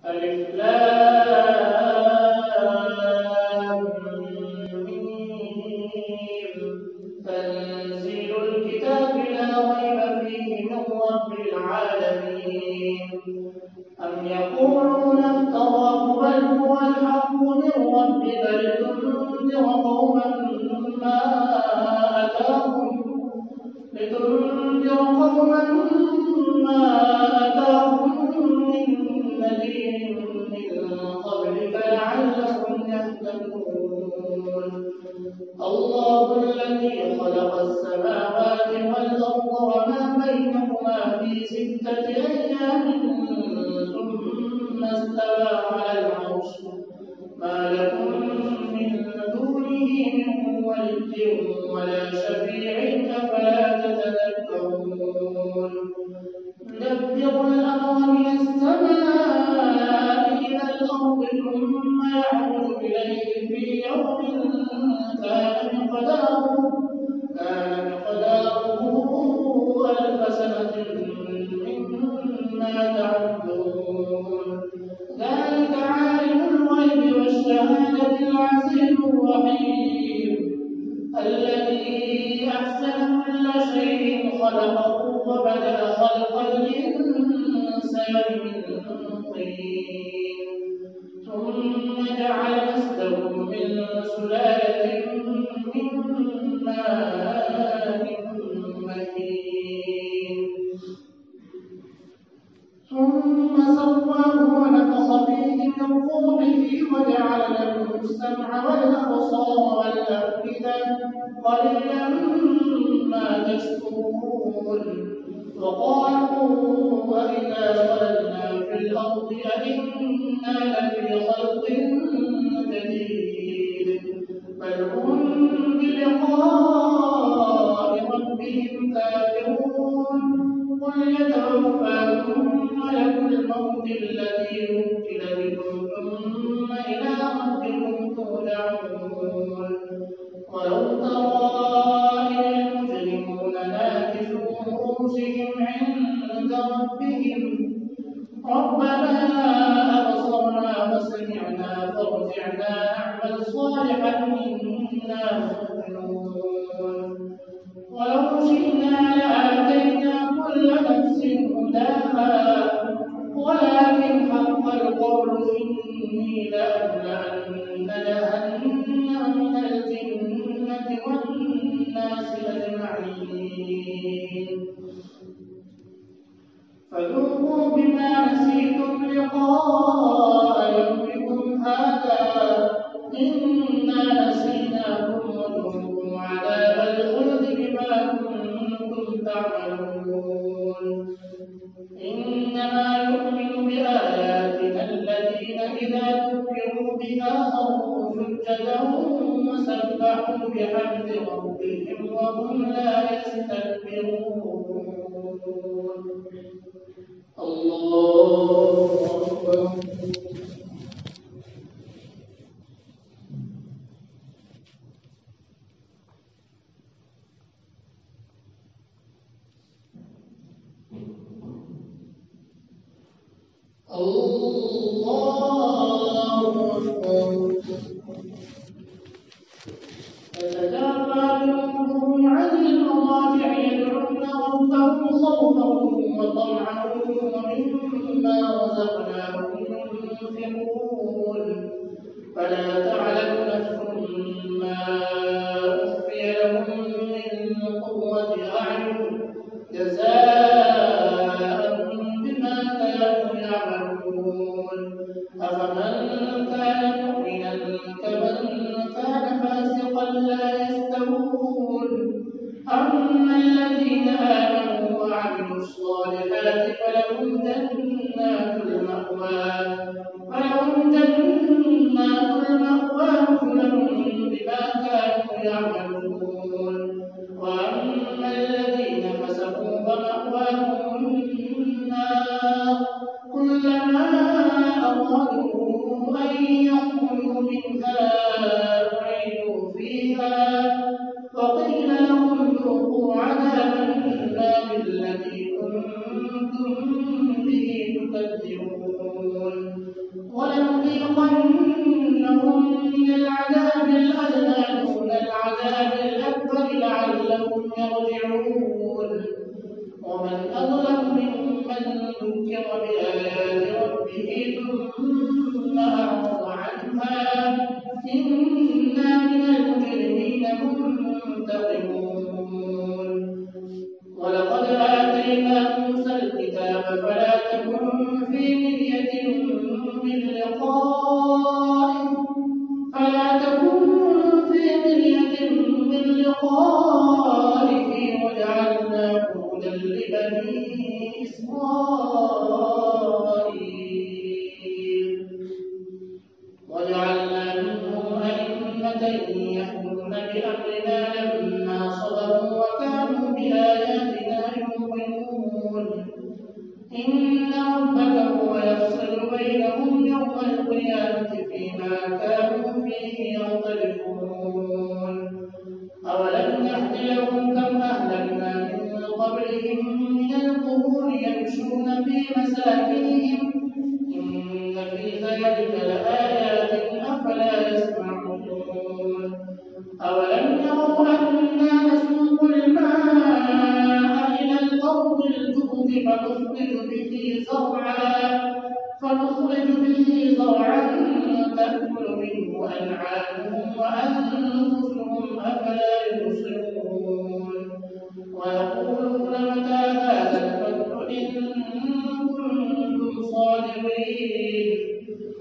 ألف لام ميم. تنزيل الكتاب لا ريب فيه من رب العالمين. أم يقولون افتراه بل هو الحق من ربك لتنذر قوما ما أتاهم من نذير من قبلك لعلهم يهتدون. الله الذي خلق السماوات والأرض وما بينهما في 6 أيام ثم استوى على العرش. ما لكم من دونه من ولي ولا شفيع أفلا تتذكرون. يدبر الأمر من السماء إلى الأرض ثم يعرج إليه في يوم كان مقداره 1000 سنة مما تعدون. ذلك عالم الغيب والشهادة العزيز الرحيم الذي أحسن كل شيء خلقه وبدأ خلق الإنسان من طين ثم جعل نسله من سلالة من ماء مهين ثم سواه ونفخ فيه من روحه وجعل لكم السمع والأبصار والأفئدة قليلا ما تشكرون. وقالوا أإذا ضللنا في الأرض أإنا لفي خلق جديد بل هم بلقاء ربهم كافرون. قل يتوفاكم ملك الموت الذي وكل بكم ثم إلى ربكم ترجعون. ولو ترى إذ المجرمون ناكسوا رؤوسهم عند ربهم ربنا أبصرنا وسمعنا فارجعنا نعمل صالحا إنا مؤمنون. ولو شئنا لآتينا كل نفس هداها ولكن حق القول إني لأملأن جهنم من الجنة والناس أجمعين. فذوقوا بما نسيتم لقاء يومكم هذا إنا نسيناكم وذوقوا عذاب الخلد بما كنتم تعملون. إنما يؤمن بآياتنا الذين إذا ذكروا بها خروا سجدا وسبحوا بحمد ربهم وهم لا يستكبرون. الله أكبر. تتجافى جنوبهم عن المضاجع يدعون ربهم خوفا وطمعا ومما رزقناهم ينفقون. فلا تعلم نفس ما أخفي لهم من قرة أعين جزاء بما كانوا يعملون. أفمن كان مؤمنا كمن كان فاسقا لا يستوون. أما الذين آمنوا وعملوا الصالحات فلهم جنات المأوى نزلا بما كانوا يعملون. وأما الذين فسقوا فمأواهم النار كلما أرادوا أن يخرجوا منها أعيدوا فيها وقيل لهم ذوقوا عذاب النار الذي كنتم به تكذبون. إنا من المجرمين منتقمون ولقد آتينا موسى الكتاب فلا تكن في مرية من لقائه وجعلناه هدى لبني إسرائيل وجعلنا منهم أئمة يهدون بأمرنا لما صبروا وكانوا بآياتنا يوقنون إن ربك هو يفصل بينهم يوم القيامة فيما كانوا فيه يختلفون أولم يهد لهم كم أهلكنا من قبلهم من القرون يمشون في مساكنهم إن في ذلك لآيات أفلا يسمعون أولم يروا أنا نسوق الماء إلى الأرض الجرز فنخرج به زرعا تأكل منه أنعامهم وأنفسهم أفلا يبصرون ويقولون متى هذا الفتح إن كنتم صادقين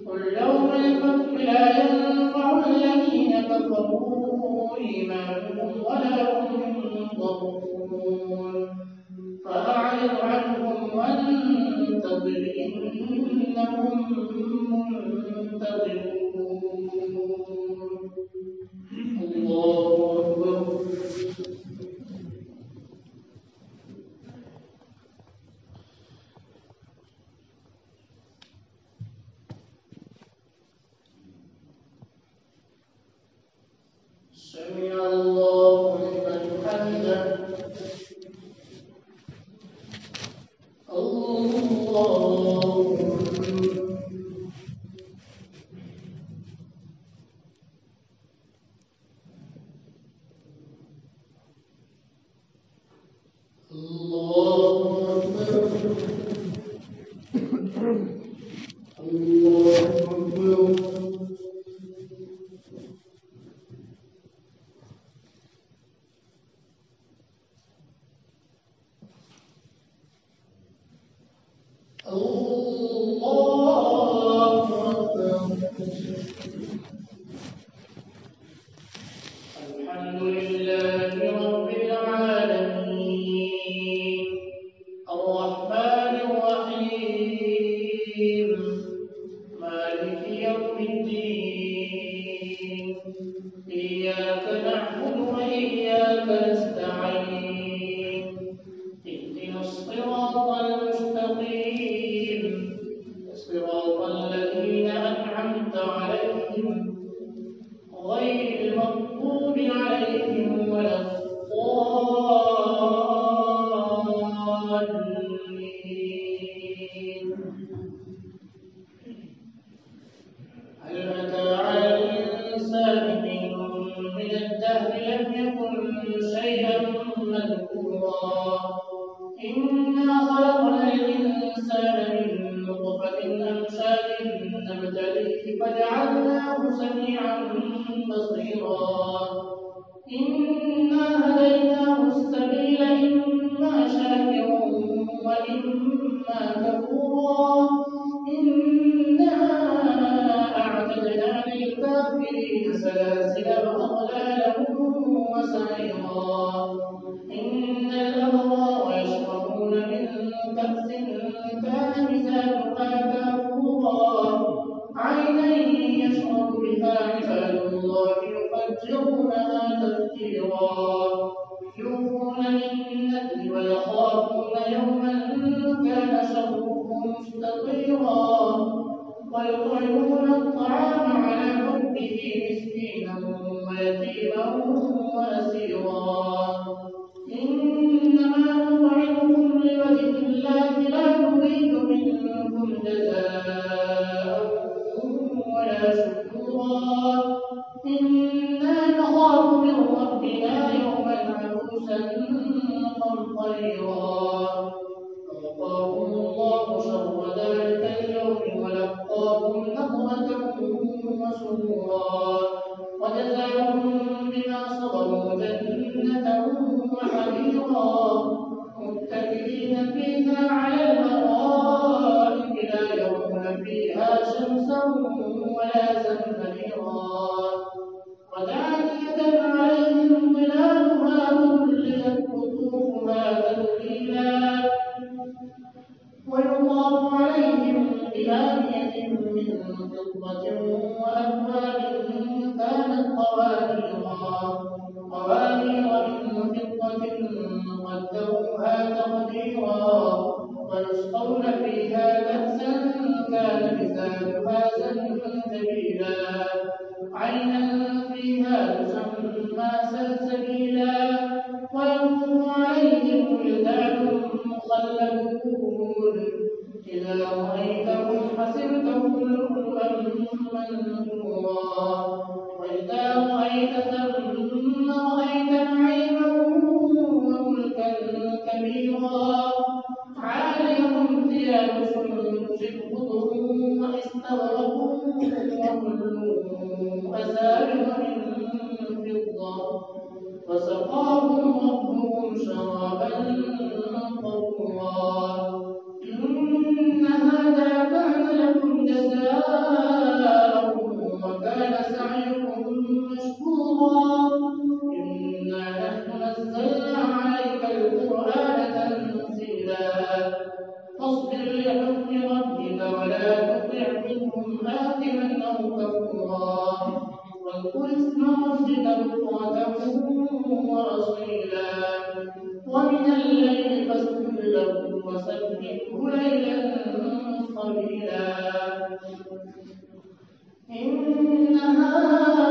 قل يوم الفتح لا ينفع الذين كفروا إيمانهم ولا هم ينظرون فأعرض عنهم وانتظر إنهم منتظرون الله أكبر سمع الله لمن حمده الحمد لله رب العالمين الرحمن الرحيم مالك يوم الدين إياك نعبد وإياك نستعين اهدنا الصراط المستقيم صراط الذين أنعمت عليهم غير المغضوب عليهم ولا الضالين هل أتى على الإنسان حين من الدهر لم يكن شيئا مذكورا إنا خلقنا الإنسان من نطفة أمشاج نبتليه فجعلناه سميعا بصيرا إنا هديناه السبيل إما شاكرا وإما كفورا إنا أعتدنا للكافرين سلاسل وأغلالا وسعيرا إن الأبرار يشربون من كأس كان مزاجها كافورا عينا يشرب بها عباد الله يفجرونها تفجيرا يوفون بالنذر ويخافون يوما كان شره مستطيرا ويطعمون الطعام على حبه مسكينا ويتيما وأسيرا إنما نطعمكم لوجه الله لا نريد منكم جزاء ولا شكورا إنا نخاف من ربنا يوما عبوسا قمطريرا فوقاهم الله شر ذلك اليوم ولقاهم نضرة وسرورا وجزاهم بما صبروا جنة وحريرا متكئين فيها على الأرائك لا يرون فيها شمسا ولا زمهريرا ودانية عليهم ظلالها وذللت قطوفها تذليلا ويطاف عليهم بآنية من فضة وأكواب كانت قوانير من فضة قدروها تقديرا ويسقون فيها كأسا كان مزاجها زنجبيلا عينا فيها تسمى سلسبيلا ويطوف عليهم ولدان مخلدون إذا رأيتهم حسبتهم لؤلؤا منثورا وإذا رأيت ثم رأيت نعيما وملكا كبيرا عاليهم ثياب سندس خضر واستبرق وحلوا أساور من فضة وسقاهم ربهم شرابا طهورا إن هذا كان لكم جزاء وكان سعيكم مشكورا إنا نحن نزلنا عليك القرآن تنزيلا فاصبر لحكم ربك ولا تطع منهم آثما أو كفورا واذكر اسم ربك بكرة وأصيلا ومن الليل فاسجد له وسبحه ليلا طويلا إن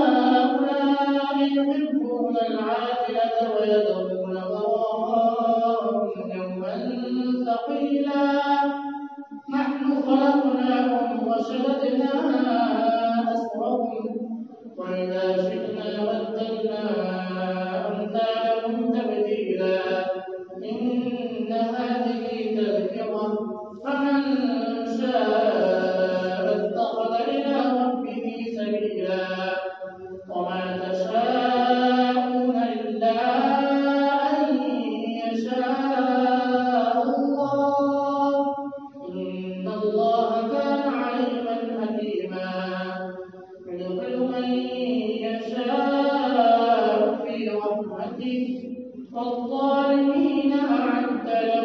هؤلاء يحبون العاجلة ويذرون وراءهم يوما ثقيلا نحن خلقناهم وشددنا أسرهم وإذا شئنا بدلنا أمثالهم تبديلا إن هذه تذكرة فمن شاء اتخذ إلى ربه سبيلا وما تشاءون إلا أن يشاء الله إن الله كان عليما حكيما يدخل من يشاء في رحمته والظالمين أعد لهم